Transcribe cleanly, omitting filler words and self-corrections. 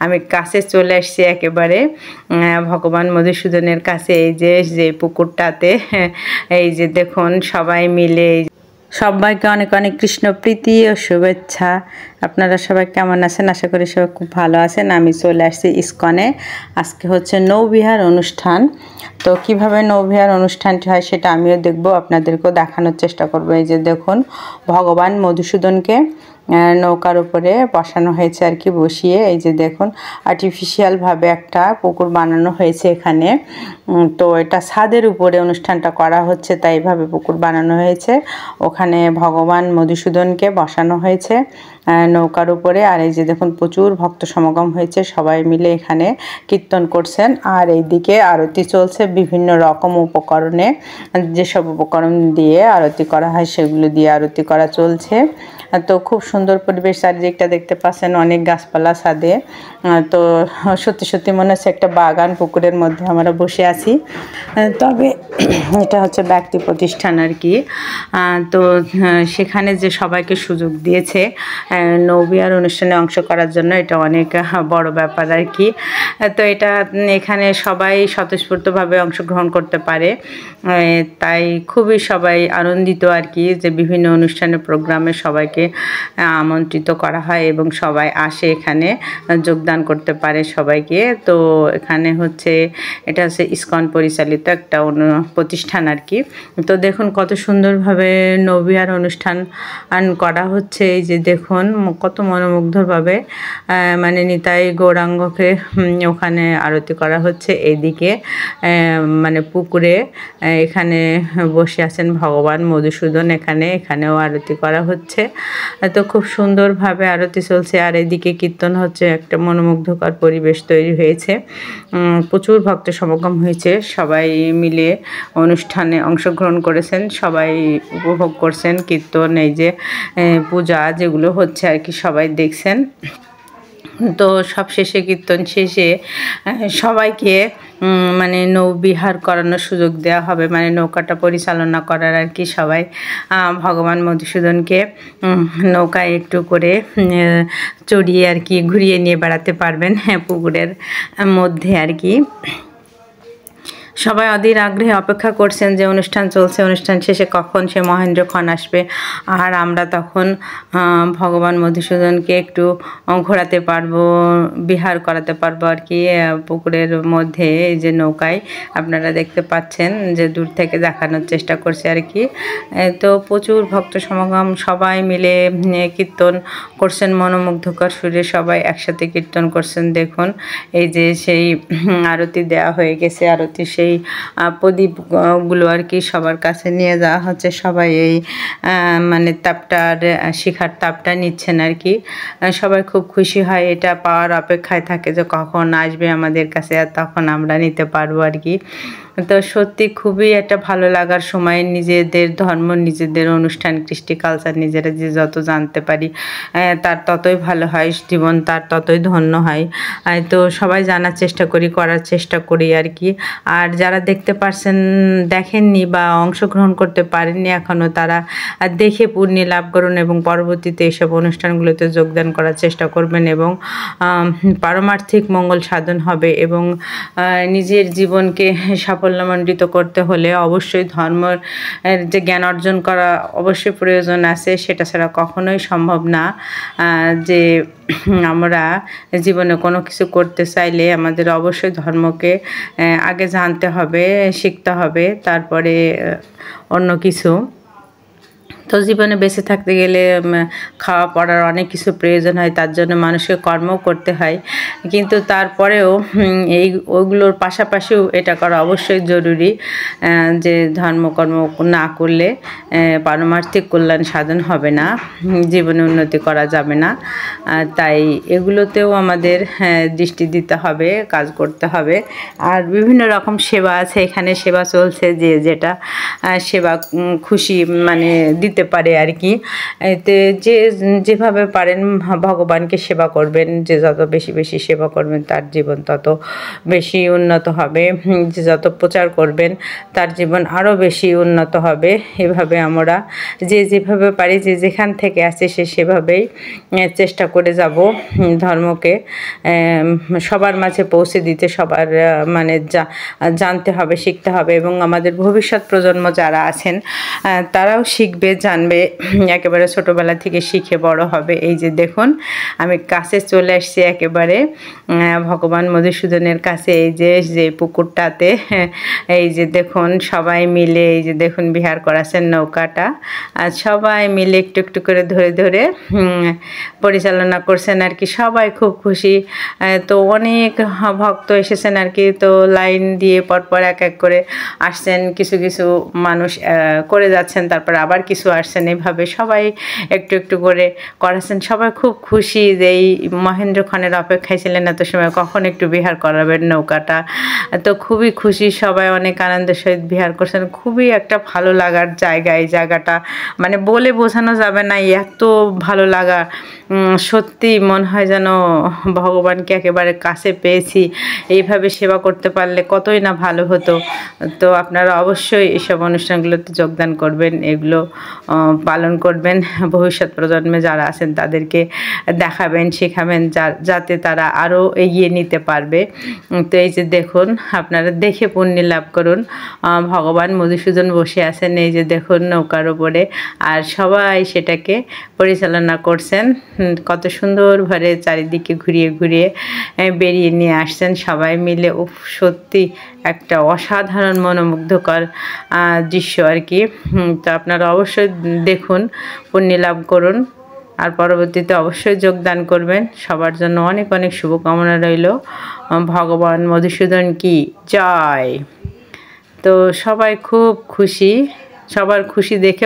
আমি কাছে চলে আসছি একেবারে ভগবান মধুসূদনের কাছে। এই যে পুকুরটাতে এই যে দেখুন সবাই মিলে, সবাইকে অনেক অনেক কৃষ্ণ প্রীতি ও শুভেচ্ছা। আপনারা সবাই কেমন আছেন? আশা করি সবাই খুব ভালো আছেন। আমি চলে আসছি ইসকনে। আজকে হচ্ছে নৌবিহার অনুষ্ঠান। তো কিভাবে নৌবিহার অনুষ্ঠানটি হয় সেটা আমিও দেখব, আপনাদেরকেও দেখানোর চেষ্টা করব। এই যে দেখুন ভগবান মধুসূদনকে নৌকার উপরে বসানো হয়েছে আর কি, বসিয়ে। এই যে দেখুন আর্টিফিশিয়ালভাবে একটা পুকুর বানানো হয়েছে এখানে। তো এটা ছাদের উপরে অনুষ্ঠানটা করা হচ্ছে, তাই এইভাবে পুকুর বানানো হয়েছে। ওখানে ভগবান মধুসূদনকে বসানো হয়েছে নৌকার উপরে। আর এই যে দেখুন প্রচুর ভক্ত সমাগম হয়েছে, সবাই মিলে এখানে কীর্তন করছেন। আর এইদিকে আরতি চলছে বিভিন্ন রকম উপকরণে, যেসব উপকরণ দিয়ে আরতি করা হয় সেগুলো দিয়ে আরতি করা চলছে। তো খুব সুন্দর পরিবেশ, চারিদিকটা দেখতে পাচ্ছেন, অনেক গাছপালা ছাদে। তো সত্যি সত্যি মনে হচ্ছে একটা বাগান পুকুরের মধ্যে আমরা বসে আছি। তবে এটা হচ্ছে ব্যক্তি প্রতিষ্ঠান আর কি। তো সেখানে যে সবাইকে সুযোগ দিয়েছে নৌবিহার অনুষ্ঠানে অংশ করার জন্য, এটা অনেক বড় ব্যাপার আর কি। তো এটা এখানে সবাই স্বতঃস্ফূর্তভাবে অংশগ্রহণ করতে পারে, তাই খুবই সবাই আনন্দিত আর কি যে বিভিন্ন অনুষ্ঠানে প্রোগ্রামে সবাইকে আমন্ত্রিত করা হয় এবং সবাই আসে এখানে যোগদান করতে পারে সবাইকে। তো এখানে হচ্ছে এটা হচ্ছে ইসকন পরিচালিত একটা প্রতিষ্ঠান আর কি। তো দেখুন কত সুন্দরভাবে নৌবিহার অনুষ্ঠান করা হচ্ছে। এই যে দেখুন কত মনোমুগ্ধভাবে মানে নিতাই গৌরাঙ্গকে ওখানে আরতি করা হচ্ছে। এইদিকে মানে পুকুরে এখানে বসে আছেন ভগবান মধুসূদন, এখানেও আরতি করা হচ্ছে। তো খুব সুন্দরভাবে আরতি চলছে। আর এদিকে কীর্তন হচ্ছে, একটা মনোমুগ্ধকর পরিবেশ তৈরি হয়েছে। প্রচুর ভক্ত সমাগম হয়েছে, সবাই মিলে অনুষ্ঠানে অংশগ্রহণ করেছেন, সবাই উপভোগ করছেন কীর্তন। এই যে পূজা যেগুলো হচ্ছে আর কি সবাই দেখছেন। তো সব শেষে কীর্তন শেষে সবাইকে মানে নৌবিহার করানোর সুযোগ দেওয়া হবে, মানে নৌকাটা পরিচালনা করার আর কি। সবাই ভগবান মধুসূদনকে নৌকায় একটু করে চড়িয়ে আর কি ঘুরিয়ে নিয়ে বেড়াতে পারবেন পুকুরের মধ্যে আর কি। সবাই অধীর আগ্রহে অপেক্ষা করছেন যে অনুষ্ঠান চলছে, অনুষ্ঠান শেষে কখন সে মহেন্দ্রক্ষণ আসবে আর আমরা তখন ভগবান মধুসূদনকে একটু ঘোরাতে পারবো, বিহার করাতে পারবো আর কি পুকুরের মধ্যে। এই যে নৌকায় আপনারা দেখতে পাচ্ছেন যে দূর থেকে দেখানোর চেষ্টা করছে আর কি। তো প্রচুর ভক্ত সমাগম, সবাই মিলে কীর্তন করছেন মনোমুগ্ধকর সুরে, সবাই একসাথে কীর্তন করছেন। দেখুন এই যে সেই আরতি দেওয়া হয়ে গেছে, আরতি সেই প্রদীপগুলো আর কি সবার কাছে নিয়ে যাওয়া হচ্ছে। সবাই এই মানে তাপটার শিখার তাপটা নিচ্ছেন আর কি। সবাই খুব খুশি হয়, এটা পাওয়ার অপেক্ষায় থাকে যে কখন আসবে আমাদের কাছে আর তখন আমরা নিতে পারবো আর কি। তো সত্যি খুবই একটা ভালো লাগার সময়। নিজেদের ধর্ম, নিজেদের অনুষ্ঠান, কৃষ্টি কালচার নিজেরা যে যত জানতে পারি তার ততই ভালো হয়, জীবন তার ততই ধন্য হয়। তো সবাই জানার চেষ্টা করি, করার চেষ্টা করি আর কি। আর যারা দেখতে পারছেন, দেখেননি বা অংশগ্রহণ করতে পারেননি এখনও, তারা দেখে পুণ্য লাভ করুন এবং পরবর্তীতে এইসব অনুষ্ঠানগুলোতে যোগদান করার চেষ্টা করবেন এবং পারমার্থিক মঙ্গল সাধন হবে। এবং নিজের জীবনকে সাফল্যমণ্ডিত করতে হলে অবশ্যই ধর্মের যে জ্ঞান অর্জন করা অবশ্যই প্রয়োজন আছে, সেটা ছাড়া কখনোই সম্ভব না। যে আমরা জীবনে কোনো কিছু করতে চাইলে আমাদের অবশ্যই ধর্মকে আগে জানতে হবে, শিখতে হবে, তারপরে অন্য কিছু। তো জীবনে বেঁচে থাকতে গেলে খাওয়া পড়ার অনেক কিছু প্রয়োজন হয়, তার জন্য মানুষকে কর্মও করতে হয়। কিন্তু তারপরেও ওইগুলোর পাশাপাশিও এটা করা অবশ্যই জরুরি, যে ধর্মকর্ম না করলে পারমার্থিক কল্যাণ সাধন হবে না, জীবনে উন্নতি করা যাবে না। তাই এগুলোতেও আমাদের দৃষ্টি দিতে হবে, কাজ করতে হবে। আর বিভিন্ন রকম সেবা আছে এখানে, সেবা চলছে, যে যেটা সেবা খুশি মানে দিতে নিতে পারে আর কি। এতে যে যেভাবে পারেন ভগবানকে সেবা করবেন, যে যত বেশি বেশি সেবা করবেন তার জীবন তত বেশি উন্নত হবে, যে যত প্রচার করবেন তার জীবন আরও বেশি উন্নত হবে। এভাবে আমরা যে যেভাবে পারি, যে যেখান থেকে আসে সে সেভাবেই চেষ্টা করে যাব ধর্মকে সবার মাঝে পৌঁছে দিতে। সবার মানে জানতে হবে, শিখতে হবে, এবং আমাদের ভবিষ্যৎ প্রজন্ম যারা আছেন তারাও শিখবে, জানবে, একেবারে ছোটোবেলা থেকে শিখে বড় হবে। এই যে দেখুন আমি কাছে চলে আসছি একেবারে ভগবান মধুসূদনের কাছে। এই যে পুকুরটাতে এই যে দেখুন সবাই মিলে এই যে দেখুন বিহার করাছেন নৌকাটা, আর সবাই মিলে একটু একটু করে ধরে ধরে পরিচালনা করছেন আর কি। সবাই খুব খুশি। তো অনেক ভক্ত এসেছেন আর কি, তো লাইন দিয়ে পরপর এক এক করে আসছেন, কিছু কিছু মানুষ করে যাচ্ছেন, তারপর আবার কিছু আসছেন, এভাবে সবাই একটু একটু করে করাচ্ছেন। সবাই খুব খুশি যে এই মহেন্দ্রক্ষণের অপেক্ষায় ছিলেন এত সময়, কখন একটু বিহার করাবেন নৌকাটা। তো খুবই খুশি, সবাই অনেক আনন্দের সহিত বিহার করছেন। খুবই একটা ভালো লাগার জায়গা এই জায়গাটা, মানে বলে বোঝানো যাবে না, এত ভালো লাগা। সত্যি মনে হয় যেন ভগবানকে একেবারে কাছে পেয়েছি। এইভাবে সেবা করতে পারলে কতই না ভালো হতো। তো আপনারা অবশ্যই এসব অনুষ্ঠানগুলোতে যোগদান করবেন, এগুলো পালন করবেন, ভবিষ্যৎ প্রজন্মে যারা আছেন তাদেরকে দেখাবেন, শেখাবেন, যাতে তারা আরও এগিয়ে নিতে পারবে। তো এই যে দেখুন আপনারা দেখে পুণ্য লাভ করুন। ভগবান মধুসূদন বসে আছেন এই যে দেখুন নৌকার ওপরে, আর সবাই সেটাকে পরিচালনা করছেন। কত সুন্দরভাবে চারিদিকে ঘুরিয়ে ঘুরিয়ে বেরিয়ে নিয়ে আসছেন সবাই মিলে। সত্যি একটা অসাধারণ মনোমুগ্ধকর দৃশ্য আর কি। তো আপনারা অবশ্যই দেখুন, পুণ্য লাভ করুন, আর পরবর্তীতে অবশ্যই যোগদান করবেন। সবার জন্য অনেক অনেক শুভকামনা রইল। ভগবান মধুসূদন কি জয়। তো সবাই খুব খুশি, সবার খুশি দেখে